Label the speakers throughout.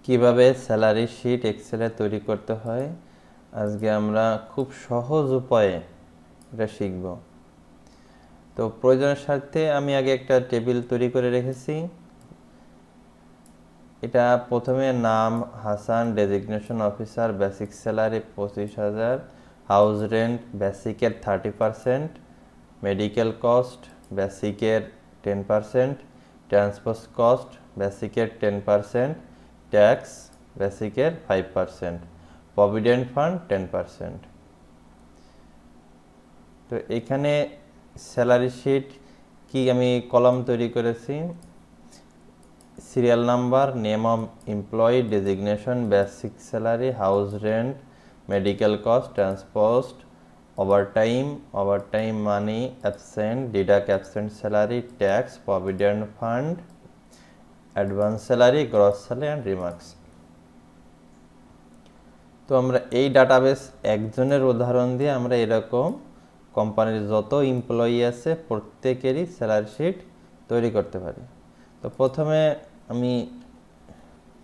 Speaker 1: কিভাবে salary sheet এক্সেলে তৈরি করতে হয় আজকে আমরা খুব সহজ উপায়ে এটা শিখব। তো প্রয়োজনের স্বার্থে আমি আগে একটা টেবিল তৈরি করে রেখেছি। এটা প্রথমে নাম Hasan, designation officer, basic salary 25,000, house rent বেসিকের 30%, মেডিকেল কস্ট বেসিকের 10%, ট্রান্সপোর্ট কস্ট বেসিকের 10%, ট্যাক্স বেসিকের 5%, প্রভিডেন্ট ফান্ড 10%। তো এখানে স্যালারি শিট কি আমি কলাম তৈরি করেছি, serial number, name of employee, designation, basic salary, house rent, medical cost, transport, overtime money, absent, deduct absent salary, tax, provident fund, advance salary, gross salary and remarks. তো আমরা এই database একজনের উদাহরণ দিয়ে আমরা এরকম কোম্পানির যত এমপ্লয়ি আছে প্রত্যেকেরই স্যালারি শিট তৈরি করতে পারি। তো প্রথমে আমি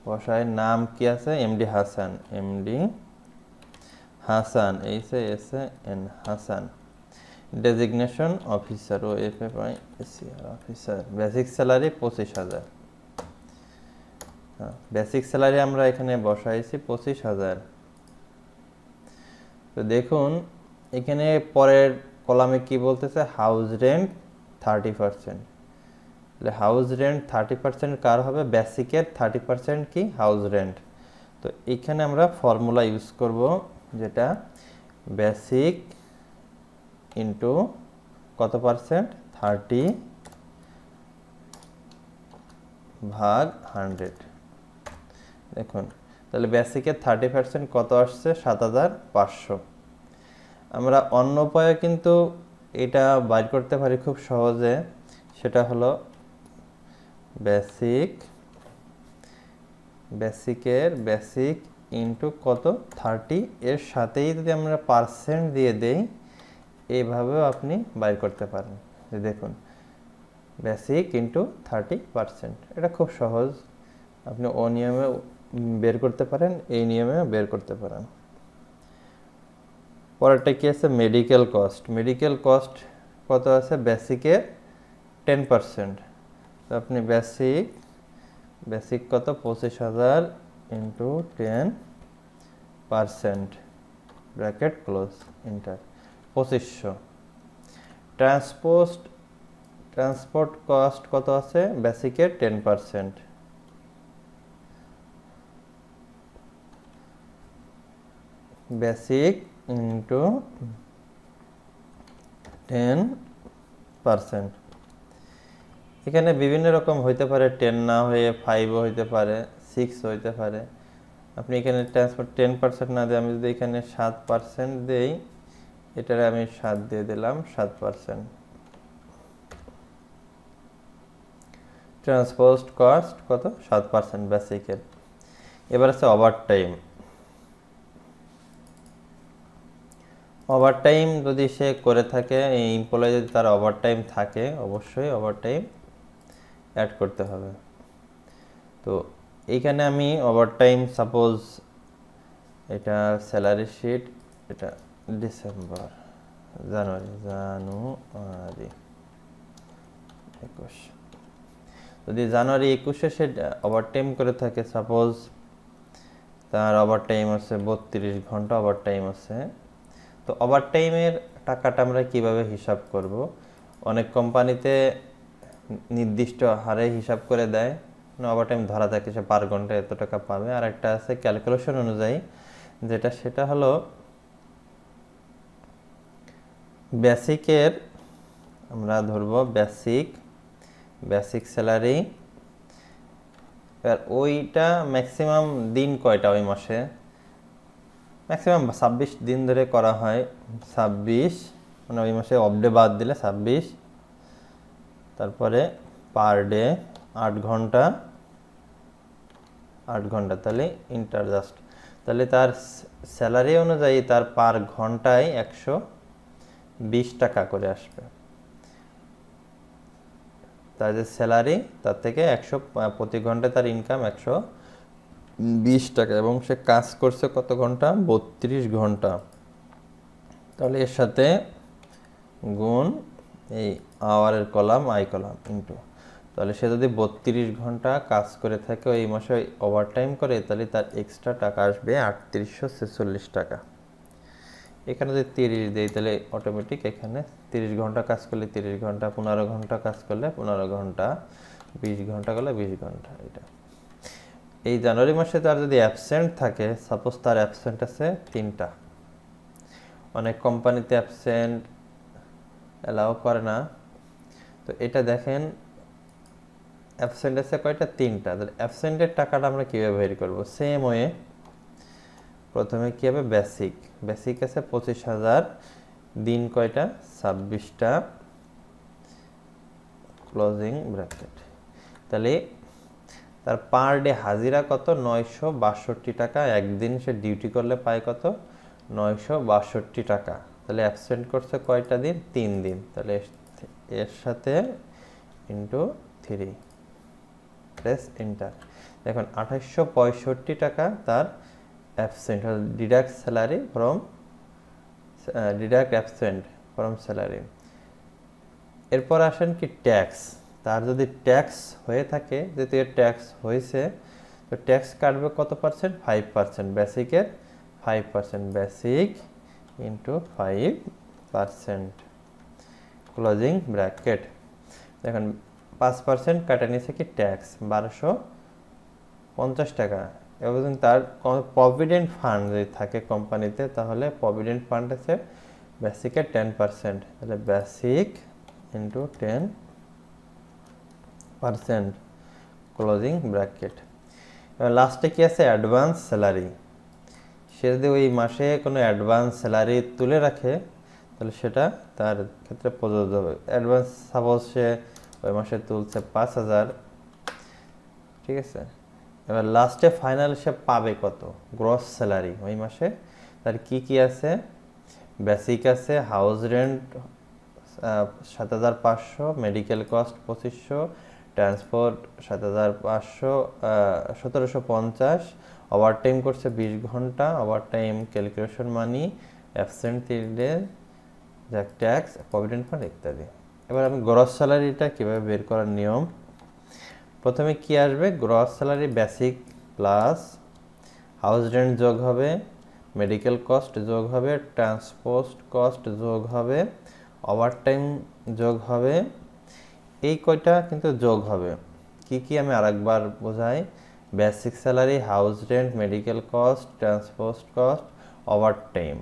Speaker 1: বসাই, নাম কি আছে, MD Hasan, MD Hasan, HASAN Hasan, designation officer, ও FFI officer, basic salary 25,000। Basic salary আমরা এখানে বসাইছি 25,000। তো দেখুন এখানে পরের কলামে কি বলতেছে, হাউস রেন্ট 30%। হাউস রেন্ট 30% কার হবে, বেসিকের 30% কি হাউস রেন্ট। তো এখানে আমরা ফর্মুলা ইউজ করব, যেটা বেসিক ইন্টু কত পার্সেন্ট, 30 ভাগ 100। দেখুন তাহলে বেসিকের 30% কত আসছে, 7,500। আমরা অন্য উপায়ে কিন্তু এটা বাইর করতে পারি খুব সহজে, সেটা হলো বেসিক ইন্টু কত, 30, এর সাথেই যদি আমরা পার্সেন্ট দিয়ে দেই, এইভাবেও আপনি বাইর করতে পারেন। দেখুন বেসিক ইন্টু 30%, এটা খুব সহজ, আপনি ও নিয়মে বের করতে পারেন, এই নিয়মে বের করতে পারেন। পরেরটা কি আছে, মেডিকেল কস্ট কত আছে, বেসিকের 10%। তো আপনি বেসিক কত, 25,000 into 10%, bracket close, enter, 2500। Transport cost কত আছে, বেসিকের 10%, বেসিক ইন্টু 10%। এখানে বিভিন্ন রকম হইতে পারে, 10 না হয়ে 5ও হইতে পারে, 6 হইতে পারে। আপনি এখানে ট্রান্সপোর্ট 10% না দিয়ে আমি যদি এখানে 7% দেই, এটারে আমি 7 দিয়ে দিলাম, 7%। ট্রান্সপোর্ট কস্ট কত, 7% বেসিকের। এবার আছে ওভারটাইম যদি সে করে থাকে, এই এমপ্লয়ি যদি তার ওভারটাইম থাকে, অবশ্যই ওভারটাইম অ্যাড করতে হবে। তো এইখানে আমি ওভারটাইম, সাপোজ এটা স্যালারি শিট, এটা জানুয়ারি 21, যদি জানুয়ারি 21-এ সে ওভারটাইম করে থাকে, সাপোজ তার ওভারটাইম আছে 32 ঘন্টা ওভারটাইম আছে। তো ওভারটাইমের টাকাটা আমরা কিভাবে হিসাব করব, অনেক কোম্পানিতে নির্দিষ্ট হারে হিসাব করে দেয়, ওভারটাইম ধরা থাকে সে পার ঘন্টায় এত টাকা পাবে। আর একটা আছে ক্যালকুলেশন অনুযায়ী, সেটা হলো বেসিকের, আমরা ধরবো বেসিক স্যালারি, আর ওইটা ম্যাক্সিমাম দিন কয়টা ওই মাসে, ম্যাক্সিমাম 26 দিন ধরে করা হয়, 26 মানে ওই মাসে অফ ডে বাদ দিলে 26, তারপরে পার ডে 8 ঘন্টা, তাহলে ইন্টারজাস্ট, তাহলে তার স্যালারি অনুযায়ী তার পার ঘন্টায় 120 টাকা করে আসবে। তার যে স্যালারি, তার থেকে 100 প্রতি ঘন্টায় তার ইনকাম 20 টাকা এবং সে কাজ করছে কত ঘন্টা? 32 ঘন্টা। তাহলে এর সাথে গুণ এই আওয়ারের কলাম আই কলাম ইন্টু, তাহলে সে যদি 32 ঘন্টা কাজ করে থাকে এই মাসে ওভারটাইম করে, তাহলে তার এক্সট্রা টাকা আসবে 3846 টাকা। এখানে যদি 30 দেই তাহলে অটোমেটিক এখানে 30 ঘন্টা কাজ করলে 30 ঘন্টা, 15 ঘন্টা কাজ করলে 15 ঘন্টা, 20 ঘন্টা করলে 20 ঘন্টা। এটা এই জানুয়ারি মাসে তার যদি অ্যাবসেন্ট থাকে, সাপোজ তার অ্যাবসেন্ট আছে 3টা, অনেক কোম্পানিতে অ্যাবসেন্ট অ্যালাউ করে না, তো এটা দেখেন অ্যাবসেন্ট আছে কয়টা? 3টা। তাহলে অ্যাবসেন্টের টাকাটা আমরা কীভাবে বের করবো? সেম ওয়ে, প্রথমে কী হবে? বেসিক আছে 25,000, দিন কয়টা? 26টা, ক্লোজিং ব্র্যাকেট। তাহলে তার পার ডে হাজিরা কত? 962 টাকা। একদিন সে ডিউটি করলে পায় কত? 962 টাকা। তাহলে অ্যাবসেন্ট করছে কয়টা দিন? 3 দিন। তাহলে এর সাথে ইন্টু 3, প্রেস এন্টার। দেখুন 2865 টাকা তার absent, deduct salary from deduct absent from salary. এরপর আসেন কি ট্যাক্স। তার যদি ট্যাক্স হয়ে থাকে, যেহেতু এর ট্যাক্স হয়েছে, তো ট্যাক্স কাটবে কত percent? 5%। বেসিকের 5%, basic into 5%, closing bracket. দেখুন 5% কাটা নিয়েছে কি ট্যাক্স, 1250 টাকা। এবং তার প্রভিডেন্ট ফান্ড যদি থাকে কোম্পানিতে, তাহলে প্রভিডেন্ট ফান্ড আছে বেসিকের 10%, তাহলে বেসিক ইন্টু 10%, ক্লোজিং ব্র্যাকেট। এবার লাস্টে কি আছে? Advance salary. সে যদি ওই মাসে কোনো অ্যাডভান্স স্যালারি তুলে রাখে, তাহলে সেটা তার ক্ষেত্রে প্রযোজ্য হবে। অ্যাডভান্স সাপোজ সে ওই মাসে তুলছে 5,000, ঠিক আছে। এবার লাস্টে ফাইনাল সে পাবে কত? গ্রস স্যালারি ওই মাসে। তার কি কি আছে? বেসিক আছে, house rent 7,500, medical cost 2,500, transport 7,500, 1,750, overtime করছে 20 ঘন্টা, ওভারটাইম ক্যালকুলেশন মানি, অ্যাবসেন্ট 3 ডে, যাক ট্যাক্স, প্রভিডেন্ট ফান্ড ইত্যাদি। এবার আমি গ্রস স্যালারিটা কীভাবে বের করার নিয়ম। প্রথমে কি আসবে? Gross salary basic plus house rent যোগ হবে, মেডিকেল কস্ট যোগ হবে, ট্রান্সপোর্ট কস্ট যোগ হবে, ওভারটাইম যোগ হবে, এই কয়টা কিন্তু যোগ হবে। কি কি আমি আরেকবার বোঝাই। Basic salary, house rent, medical cost, transport cost, overtime,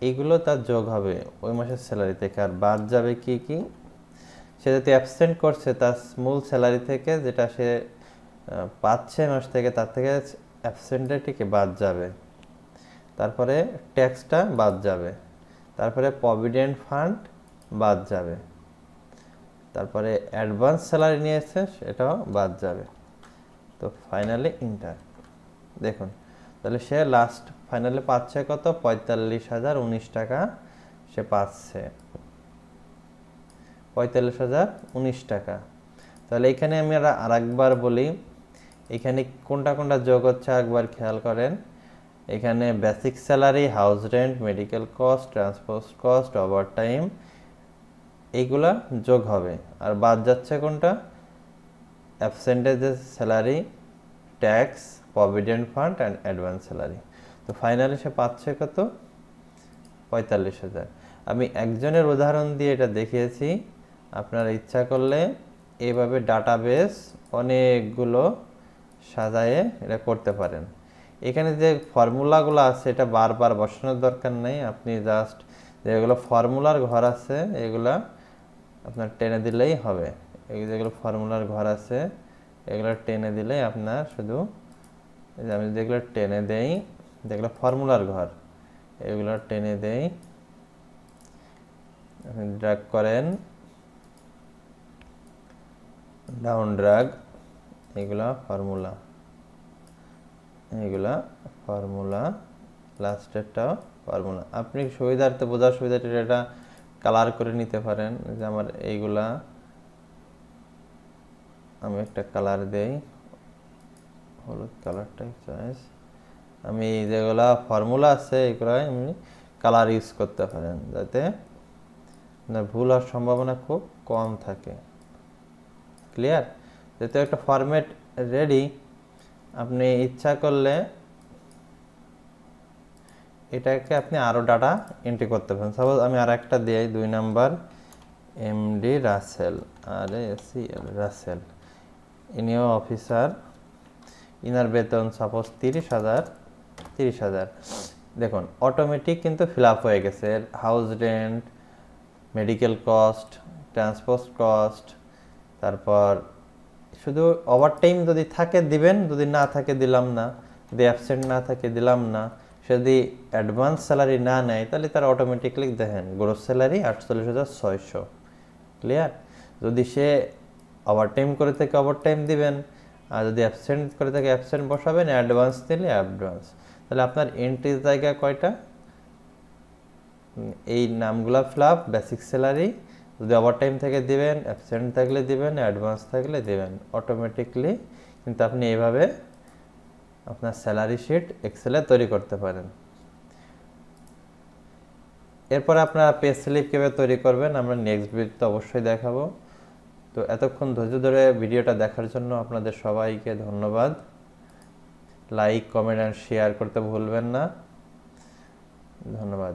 Speaker 1: এইগুলো তার যোগ হবে ওই মাসের স্যালারি থেকে। আর বাদ যাবে কি কি? সে যদি অ্যাবসেন্ট করছে তার মূল স্যালারি থেকে, যেটা সে পাচ্ছে মাস থেকে, তার থেকে অ্যাবসেন্টের থেকে বাদ যাবে, তারপরে ট্যাক্সটা বাদ যাবে, তারপরে প্রভিডেন্ট ফান্ড বাদ যাবে, তারপরে অ্যাডভান্স স্যালারি নিয়েছে সেটাও বাদ যাবে। তো ফাইনালি ইন্টার। দেখুন তাহলে সে লাস্ট ফাইনালে পাচ্ছে কত? 45,019 টাকা সে পাচ্ছে, 45,019 টাকা। তাহলে এখানে আমি আরেকবার বলি, এখানে কোনটা কোনটা যোগ হচ্ছে একবার খেয়াল করেন। এখানে basic salary, house rent, medical cost, transport cost, overtime, এইগুলা যোগ হবে। আর বাদ যাচ্ছে কোনটা? অ্যাবসেন্টেজের salary, tax, provident fund and advance salary. তো ফাইনালি সে পাচ্ছে কত? 45,000। আমি একজনের উদাহরণ দিয়ে এটা দেখিয়েছি। আপনারা ইচ্ছা করলে এইভাবে ডাটাবেস অনেকগুলো সাজায়ে এটা করতে পারেন। এখানে যে ফর্মুলাগুলো আছে এটা বারবার বসানোর দরকার নেই, আপনি জাস্ট যেগুলো ফর্মুলার ঘর আছে এগুলা আপনার টেনে দিলেই হবে। এই যেগুলো ফর্মুলার ঘর আছে এগুলো টেনে দিলেই আপনার শুধু, আমি যেগুলো টেনে দেই, যেগুলো ফর্মুলার ঘর এগুলো টেনে দেই, আপনি ড্র্যাগ করেন, ডাউন ড্র্যাগ, এগুলা ফর্মুলা, এগুলা ফর্মুলা, লাস্টেরটাও ফর্মুলা। আপনি সুবিধার্থে বোঝার সুবিধার্থে এটা কালার করে নিতে পারেন। যে আমার এইগুলা, আমি একটা কালার দেই, হলুদ কালারটা চয়েস, আমি যেগুলা ফর্মুলা আছে এগুলো এমনি কালার ইউজ করতে পারেন যাতে ভুল হওয়ার সম্ভাবনা খুব কম থাকে। ক্লিয়ার? যেহেতু একটা ফরম্যাট রেডি, আপনি ইচ্ছা করলে এটাকে আপনি আরও ডাটা এন্ট্রি করতে পারেন। সাপোজ আমি আর একটা দিই, 2 number MD Rasel, RACL Rasel, ইনিও অফিসার, ইনার বেতন সাপোজ 30,000। দেখুন অটোমেটিক কিন্তু ফিল আপ হয়ে গেছে। House rent, medical cost, transport cost, তারপর শুধু ওভারটাইম যদি থাকে দিবেন, যদি না থাকে দিলাম না, যদি অ্যাবসেন্ট না থাকে দিলাম না। সে যদি অ্যাডভান্স স্যালারি না নেয় তাহলে তার অটোমেটিকলি দেখেন গ্রোস স্যালারি 48,600। ক্লিয়ার? যদি সে ওভারটাইম করে থাকে ওভারটাইম দিবেন, আর যদি অ্যাবসেন্ট করে থাকে অ্যাবসেন্ট বসাবেন, অ্যাডভান্স দিলে অ্যাডভান্স। তাহলে আপনার এন্ট্রির জায়গা কয়টা? এই নামগুলা ফ্লাপ, বেসিক স্যালারি, যদি ওভারটাইম থেকে দিবেন, অ্যাবসেন্ট থাকলে দিবেন, অ্যাডভান্স থাকলে দিবেন অটোমেটিকলি। কিন্তু আপনি এইভাবে আপনার স্যালারি শিট এক্সেলে তৈরি করতে পারেন। এরপর আপনারা পে স্লিপ কীভাবে তৈরি করবেন আমরা নেক্সট ভিডিওতে অবশ্যই দেখাবো। তো এতক্ষণ ধৈর্য ধরে ভিডিওটা দেখার জন্য আপনাদের সবাইকে ধন্যবাদ। লাইক, কমেন্ট অ্যান্ড শেয়ার করতে ভুলবেন না। ধন্যবাদ।